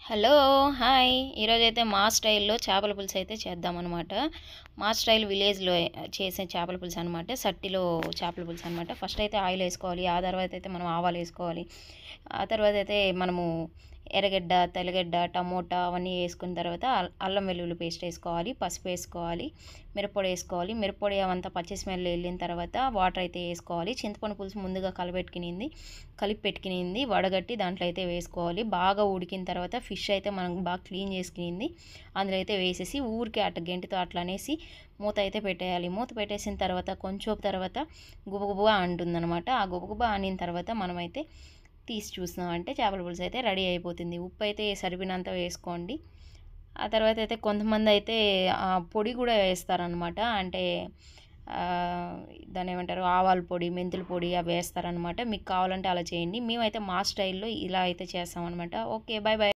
Hello hi ఈరోజైతే మా స్టైల్లో చేపల పులుసు అయితే చేద్దామన్నమాట. మా స్టైల్ విలేజ్లో చేసే చేపల పులుసు అనమాట. సట్టిలో చేపల పులుసు అనమాట. ఫస్ట్ అయితే ఆయిల్ వేసుకోవాలి, ఆ తర్వాత అయితే మనం ఆవాలు వేసుకోవాలి, ఆ తర్వాత అయితే మనము ఎర్రగడ్డ, తెల్లగడ్డ, టమోటా అవన్నీ వేసుకున్న తర్వాత అల్లం వెల్లుల్లి పేస్ట్ వేసుకోవాలి, పసుపు వేసుకోవాలి, మిరప్పొడి వేసుకోవాలి. మిరప్పొడి అవంతా పచ్చి స్మెల్ వెళ్ళిన తర్వాత వాటర్ అయితే వేసుకోవాలి. చింతపండు పులుసు ముందుగా కలిపి పెట్టుకునింది వడగట్టి దాంట్లో అయితే వేసుకోవాలి. బాగా ఉడికిన తర్వాత ఫిష్ అయితే మనం బాగా క్లీన్ చేసుకునింది అందులో అయితే వేసేసి ఊరికే గెంటితో అట్లా అనేసి మూత అయితే పెట్టేయాలి. మూత పెట్టేసిన తర్వాత కొంచెం తర్వాత గుబగుబగా అంటుందన్నమాట. ఆ గుబగుబా ఆనిన తర్వాత మనమైతే తీసి చూసినామంటే చేపల పులుసు అయితే రెడీ అయిపోతుంది. ఉప్పు అయితే సరిపినంత వేసుకోండి. ఆ తర్వాత అయితే కొంతమంది అయితే పొడి కూడా వేస్తారనమాట. అంటే దాన్ని ఏమంటారు, ఆవాల పొడి, మెంతుల పొడి అవి వేస్తారనమాట. మీకు కావాలంటే అలా చేయండి. మేమైతే మా స్టైల్లో ఇలా అయితే చేస్తామన్నమాట. Okay, bye bye.